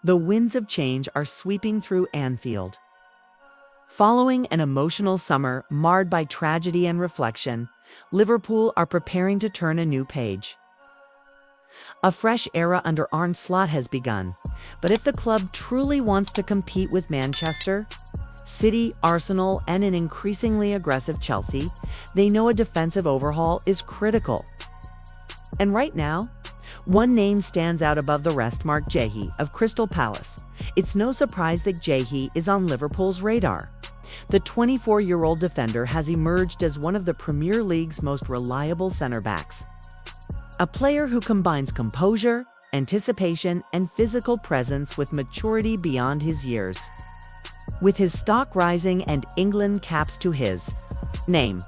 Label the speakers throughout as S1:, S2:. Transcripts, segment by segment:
S1: The winds of change are sweeping through Anfield. Following an emotional summer marred by tragedy and reflection, Liverpool are preparing to turn a new page. A fresh era under Arne Slot has begun, but if the club truly wants to compete with Manchester City, Arsenal, and an increasingly aggressive Chelsea, they know a defensive overhaul is critical. And right now, one name stands out above the rest: Marc Guéhi of Crystal Palace. It's no surprise that Guéhi is on Liverpool's radar. The 24-year-old defender has emerged as one of the Premier League's most reliable center-backs. A player who combines composure, anticipation, and physical presence with maturity beyond his years. With his stock rising and England caps to his name,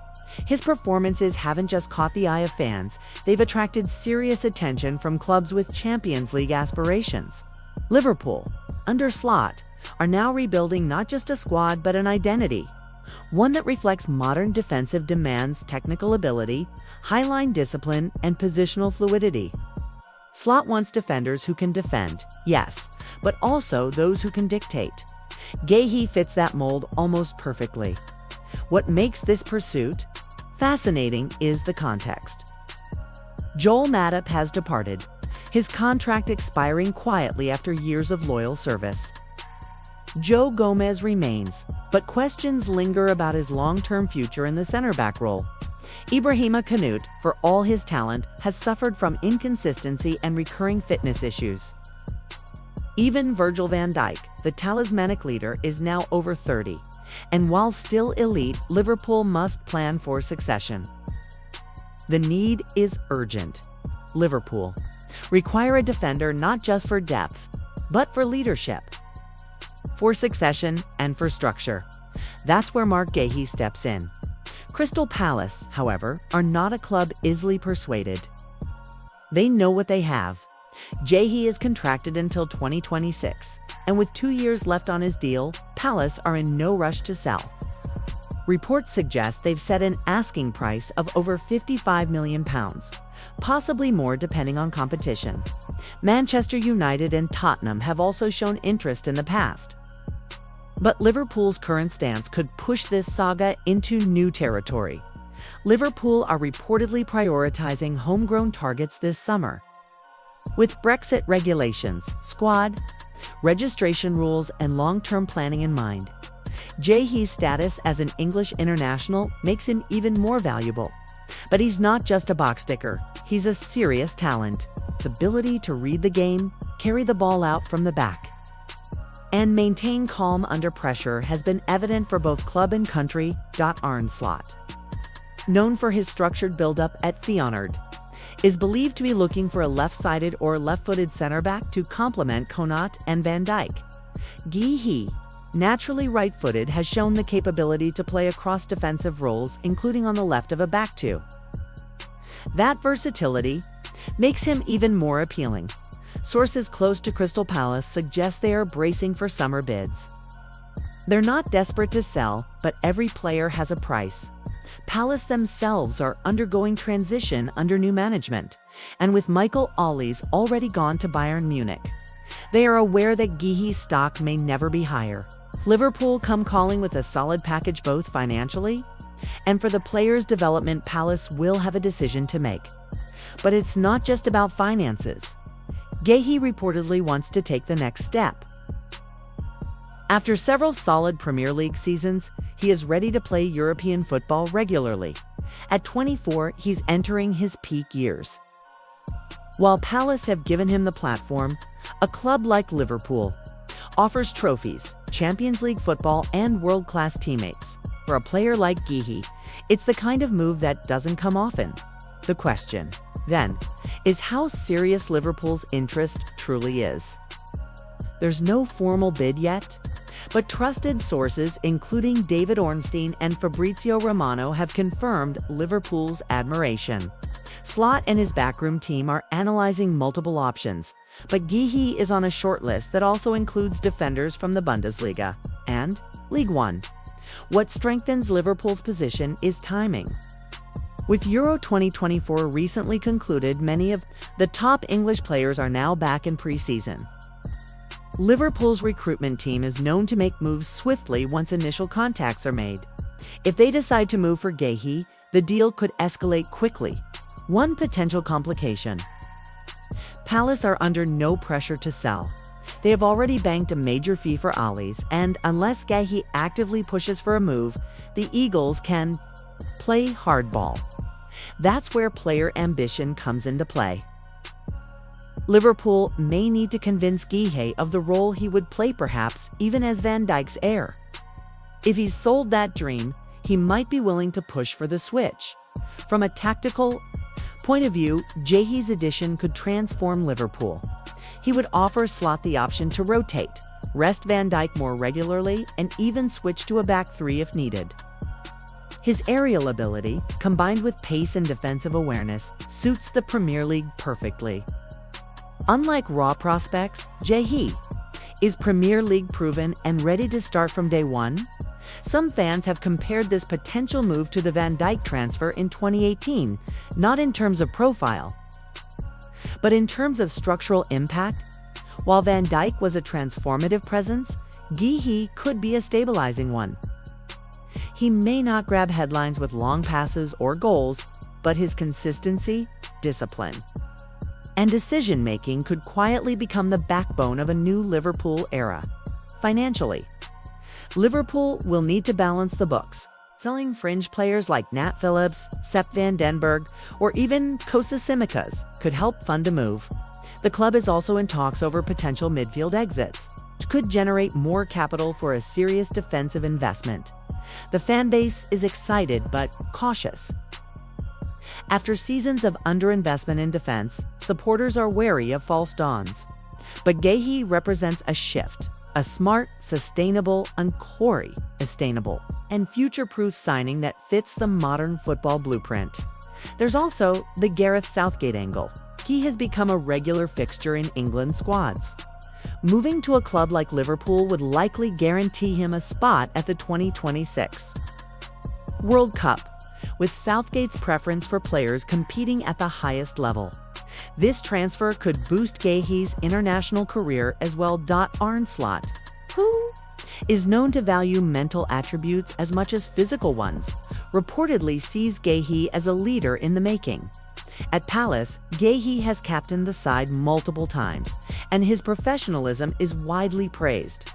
S1: his performances haven't just caught the eye of fans, they've attracted serious attention from clubs with Champions League aspirations. Liverpool, under Slot, are now rebuilding not just a squad but an identity, one that reflects modern defensive demands, technical ability, high-line discipline, and positional fluidity. Slot wants defenders who can defend, yes, but also those who can dictate. Guéhi fits that mold almost perfectly. What makes this pursuit fascinating is the context. Joel Matip has departed, his contract expiring quietly after years of loyal service. Joe Gomez remains, but questions linger about his long-term future in the center-back role. Ibrahima Kanute, for all his talent, has suffered from inconsistency and recurring fitness issues. Even Virgil van Dijk, the talismanic leader, is now over 30, and while still elite, Liverpool must plan for succession. The need is urgent. Liverpool require a defender not just for depth, but for leadership, for succession, and for structure. That's where Marc Guéhi steps in. Crystal Palace, however, are not a club easily persuaded. They know what they have. Guéhi is contracted until 2026, and with 2 years left on his deal, Palace are in no rush to sell. Reports suggest they've set an asking price of over £55 million, possibly more depending on competition. Manchester United and Tottenham have also shown interest in the past. But Liverpool's current stance could push this saga into new territory. Liverpool are reportedly prioritizing homegrown targets this summer. With Brexit regulations, squad registration rules, and long-term planning in mind, Guéhi's status as an English international makes him even more valuable. But he's not just a box ticker, he's a serious talent. The ability to read the game, carry the ball out from the back, and maintain calm under pressure has been evident for both club and country. Arne Slot, known for his structured build-up at Feyenoord, is believed to be looking for a left-sided or left-footed center-back to complement Konate and Van Dijk. Guéhi, naturally right-footed, has shown the capability to play across defensive roles, including on the left of a back two. That versatility makes him even more appealing. Sources close to Crystal Palace suggest they are bracing for summer bids. They're not desperate to sell, but every player has a price. Palace themselves are undergoing transition under new management, and with Michael Ollie's already gone to Bayern Munich, they are aware that Guéhi's stock may never be higher. Liverpool come calling with a solid package both financially and for the player's development. Palace will have a decision to make. But it's not just about finances. Guéhi reportedly wants to take the next step. After several solid Premier League seasons, he is ready to play European football regularly. At 24, he's entering his peak years. While Palace have given him the platform, a club like Liverpool offers trophies, Champions League football, and world-class teammates. For a player like Guéhi, it's the kind of move that doesn't come often. The question, then, is how serious Liverpool's interest truly is. There's no formal bid yet, but trusted sources, including David Ornstein and Fabrizio Romano, have confirmed Liverpool's admiration. Slot and his backroom team are analyzing multiple options, but Guéhi is on a shortlist that also includes defenders from the Bundesliga and League One. What strengthens Liverpool's position is timing. With Euro 2024 recently concluded, many of the top English players are now back in pre-season. Liverpool's recruitment team is known to make moves swiftly once initial contacts are made. If they decide to move for Guéhi, the deal could escalate quickly. One potential complication: Palace are under no pressure to sell. They have already banked a major fee for Ali's, and unless Guéhi actively pushes for a move, the Eagles can play hardball. That's where player ambition comes into play. Liverpool may need to convince Guéhi of the role he would play, perhaps even as Van Dijk's heir. If he's sold that dream, he might be willing to push for the switch. From a tactical point of view, Guéhi's addition could transform Liverpool. He would offer Slot the option to rotate, rest Van Dijk more regularly, and even switch to a back three if needed. His aerial ability, combined with pace and defensive awareness, suits the Premier League perfectly. Unlike raw prospects, Guéhi is Premier League proven and ready to start from day one. Some fans have compared this potential move to the Van Dijk transfer in 2018, not in terms of profile, but in terms of structural impact. While Van Dijk was a transformative presence, Guéhi could be a stabilizing one. He may not grab headlines with long passes or goals, but his consistency, discipline, and decision-making could quietly become the backbone of a new Liverpool era. Financially, Liverpool will need to balance the books. Selling fringe players like Nat Phillips, Sepp van den Berg, or even Kostas Tsimikas could help fund a move. The club is also in talks over potential midfield exits, which could generate more capital for a serious defensive investment. The fan base is excited but cautious. After seasons of underinvestment in defense, supporters are wary of false dawns. But Guéhi represents a shift, a smart, sustainable, and future-proof signing that fits the modern football blueprint. There's also the Gareth Southgate angle. He has become a regular fixture in England squads. Moving to a club like Liverpool would likely guarantee him a spot at the 2026 World Cup, with Southgate's preference for players competing at the highest level. This transfer could boost Guéhi's international career as well. Arne Slot, who is known to value mental attributes as much as physical ones, reportedly sees Guéhi as a leader in the making. At Palace, Guéhi has captained the side multiple times, and his professionalism is widely praised.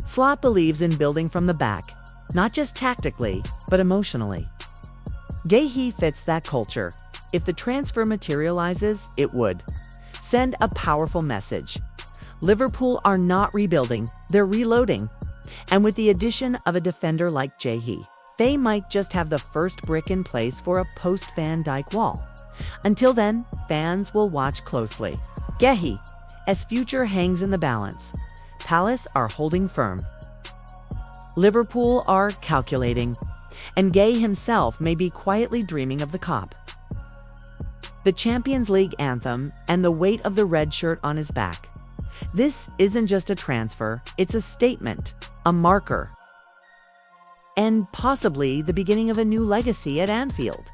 S1: Slot believes in building from the back, not just tactically, but emotionally. Guéhi fits that culture. If the transfer materializes, it would send a powerful message. Liverpool are not rebuilding, they're reloading. And with the addition of a defender like Guéhi, they might just have the first brick in place for a post-Van Dijk wall. Until then, fans will watch closely. Guéhi, as future hangs in the balance. Palace are holding firm. Liverpool are calculating, and Guéhi himself may be quietly dreaming of the cop. The Champions League anthem and the weight of the red shirt on his back. This isn't just a transfer, it's a statement, a marker, and possibly the beginning of a new legacy at Anfield.